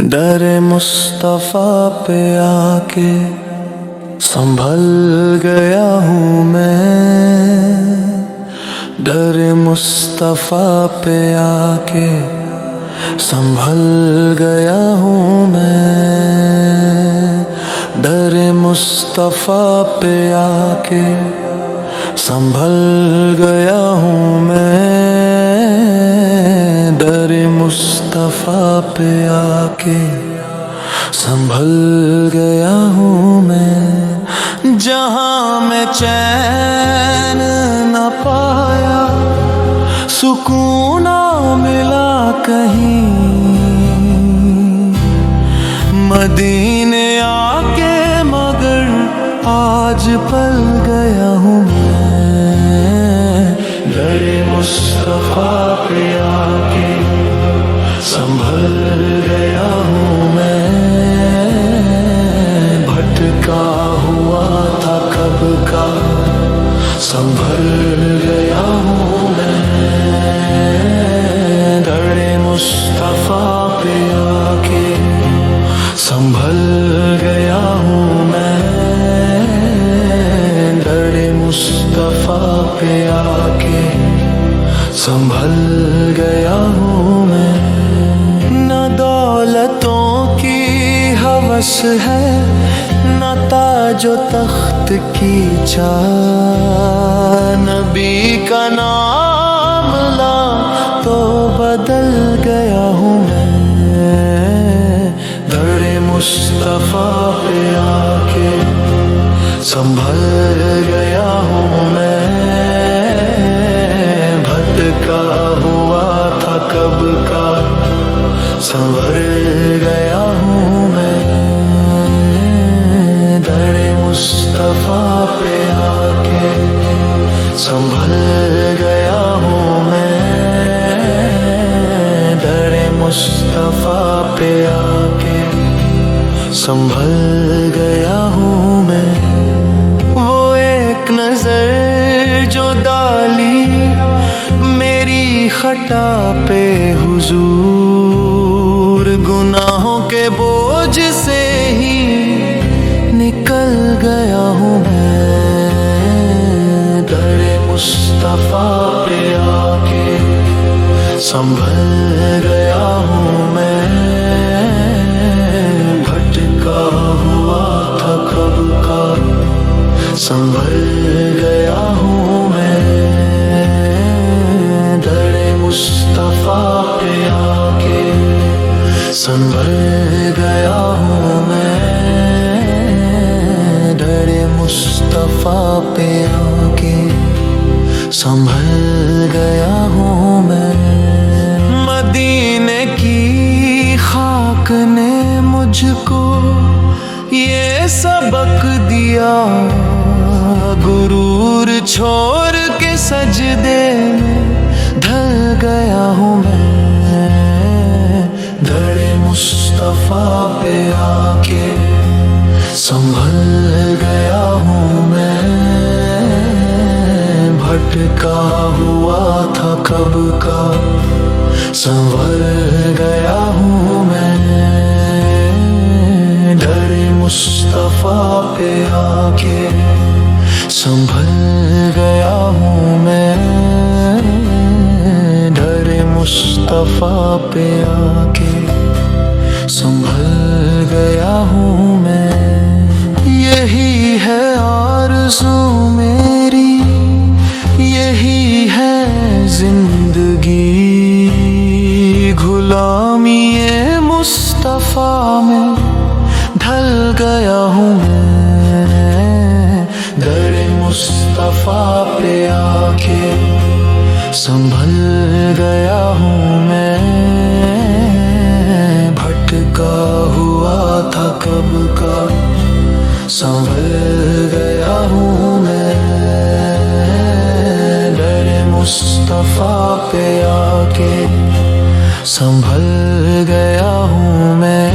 डरे मुस्तफा पे आके संभल गया हूँ मैं। डरे मुस्तफा पे आके संभल गया हूँ मैं। डरे मुस्तफा पे आके संभल गया हूँ मैं। डरे मुस्तफा पे आके संभल गया हूँ मैं। जहाँ मैं चैन न पाया, सुकून न मिला कहीं, मदीने आके मगर आज पल गया हूँ मैं। डरे मुस्तफा पे आके संभल गया हूँ मैं। भटका हुआ था कब का, संभल गया हूँ मैं। डरे मुस्तफा पे आके संभल गया हूँ मैं। डरे मुस्तफा पे आके संभल गया हूँ मैं। न दौलतों की हवस है, न ताजो तख्त की चाह। नबी का नाम ला तो बदल गया हूँ मैं। डरे मुस्तफा पे आके संभल गया हूँ मैं। भटका हुआ था कब का, संभल गया हूँ मैं। डरे मुस्तफा पे आके संभल गया हूँ मैं। डरे मुस्तफा पे आके संभल गया हूँ मैं। वो एक नजर जो डाली मेरी खता पे हुजूर, गुनाहों के बोझ से ही निकल गया हूँ मैं। डरे मुस्तफा पे आके संभल गया हूँ मैं। भटका हुआ था कब का, संभल गया हूँ मैं। डरे मुस्तफा पे आके संभल गया हूँ मैं। डरे मुस्तफा पे आके संभल गया हूँ मैं। मदीने की खाक ने मुझको ये सबक दिया, गुरूर छोड़ के सजदे में ढल गया हूँ मैं। डरे मुस्तफा पे आके संभल गया हूँ मैं। भटका हुआ था कब का, संभल गया हूँ मैं। डरे मुस्तफा पे आके संभल गया हूँ मैं। डरे मुस्तफा पे आके संभल गया हूँ मैं। यही है आरज़ू मेरी, यही है जिंदगी, गुलामी ये मुस्तफा में ढल गया हूँ मैं। डरे मुस्तफा पे आके संभल गया हूँ मैं। भटका हुआ था कब का, संभल गया हूँ मैं। डरे मुस्तफा पे आके संभल गया हूँ मैं।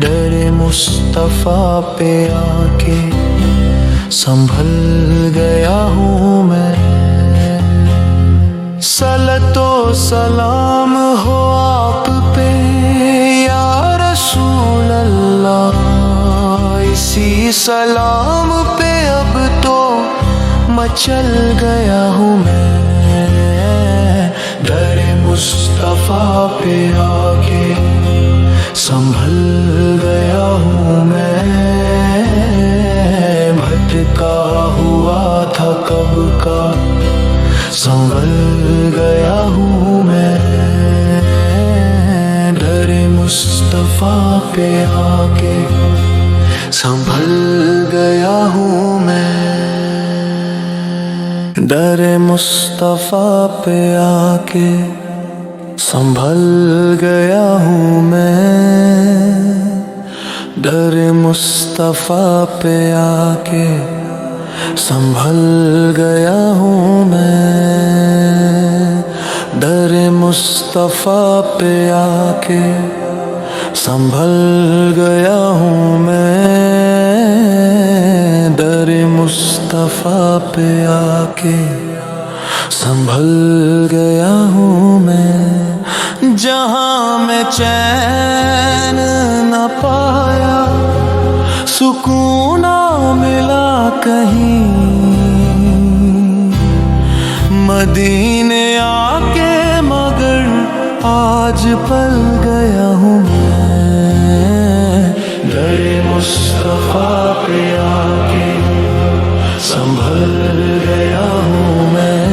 डरे मुस्तफा पे आके संभल गया हूँ मैं। सलतो सलाम हो आप पे सलाम पे अब तो मचल गया हूँ मैं, दरे मुस्तफा पे आके संभल गया हूँ मैं। भटका हुआ था कब का संभल गया हूँ मैं, दरे मुस्तफा पे आके संभल गया हूँ मैं, दरे मुस्तफा पे आके संभल गया हूँ मैं, दरे मुस्तफा पे आके संभल गया हूँ मैं, दरे मुस्तफा पे आके संभल गया हूँ मैं, दरे मुस्तफा पे आके संभल गया हूँ मैं। जहाँ मैं चैन न पाया, सुकून न मिला कहीं, मदीने आके मगर आज पल गया हूँ मैं, दरे मुस्तफा पे आके संभल गया हूँ मैं।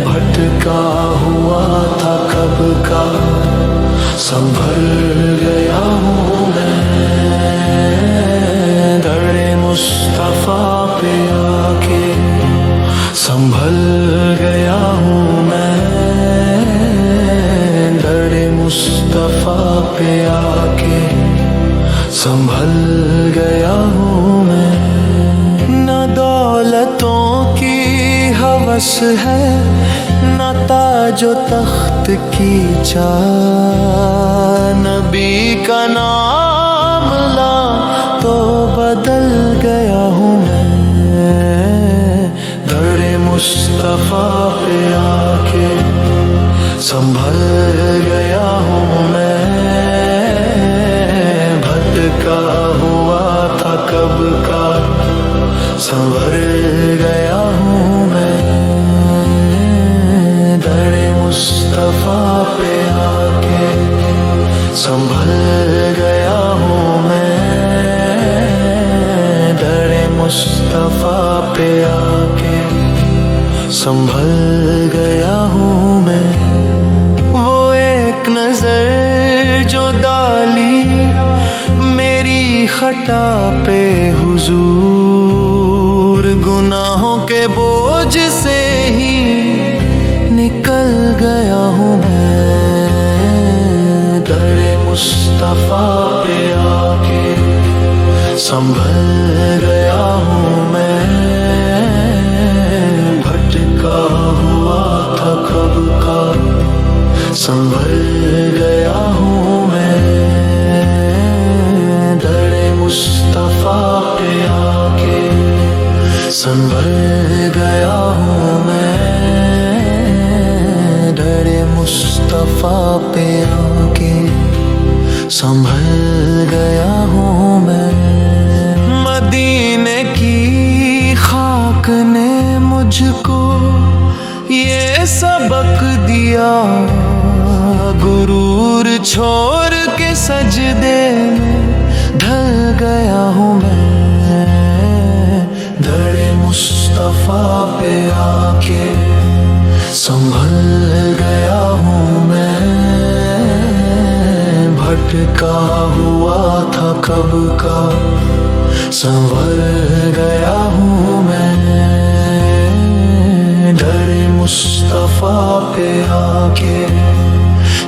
भटका हुआ था कब का संभल गया हूँ मैं, दरे मुस्तफा पे आके संभल गया हूँ मैं, दरे मुस्तफा पे आके संभल गया हूँ मैं। न दौलतों की हवस है, न ताजो तख्त की चाह, नबी का नाम ला तो बदल गया हूँ मैं, दरे मुस्तफा पे आके संभल गया हूँ मैं। भटका हुआ था कब का संभल गया हूँ मैं, दरे मुस्तफा पे आके संभल गया हूँ मैं, दरे मुस्तफा पे आके संभल गया हूँ मैं। वो एक नजर जो डाली मेरी खता पे हुजूर, गुनाहों के बोझ से ही निकल गया हूँ मैं, दरे मुस्तफा पे आके संभल गया हूँ मैं। भटका हुआ था कब का संभल गया हूँ मैं, दरे मुस्तफा पे आके संभल गया हूँ मैं, दरे मुस्तफा पे आके संभल गया हूँ मैं। मदीने की खाक ने मुझको ये सबक दिया, गुरूर छोड़ के सजदे में ढल गया हूँ मैं, दरे मुस्तफा पे आके संभल गया हूँ मैं। भटका हुआ था कब का संभल गया हूँ मैं, दरे मुस्तफा पे आके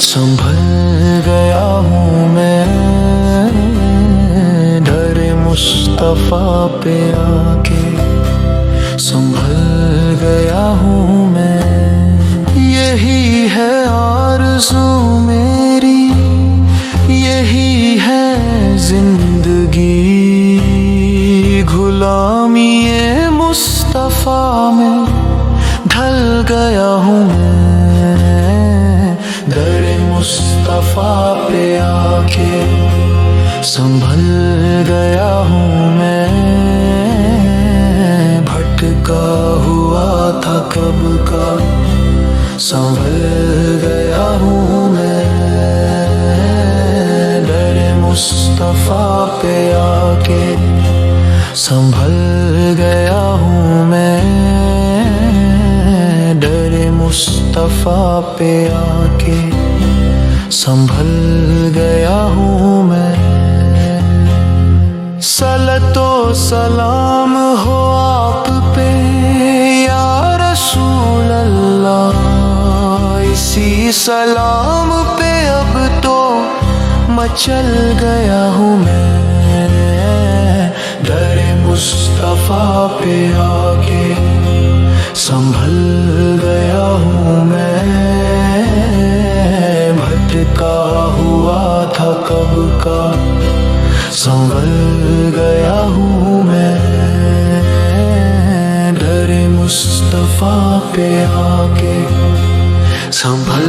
संभल गया हूँ मैं, दरे मुस्तफा पे आके संभल गया हूँ मैं। यही है आरज़ू मेरी, यही है जिंदगी, गुलामी मुस्तफा में ढल गया हूँ मैं, दरे मुस्तफा पे आके संभल गया हूँ मैं, भटका हुआ था कब का, संभल गया हूँ मैं। डरे मुस्तफा पे आके संभल गया हूँ मैं, डरे मुस्तफा पे आके संभल गया हूँ मैं। सलतो सलाम हो आप पे या रसूल अल्लाह, इसी सलाम पे अब तो मचल गया हूँ मैं। डरे मुस्तफा पे आके संभल गया हूँ मैं, भटका हुआ था कब का, संभल गया हूँ मैं। डरे मुस्तफा पे आके संभल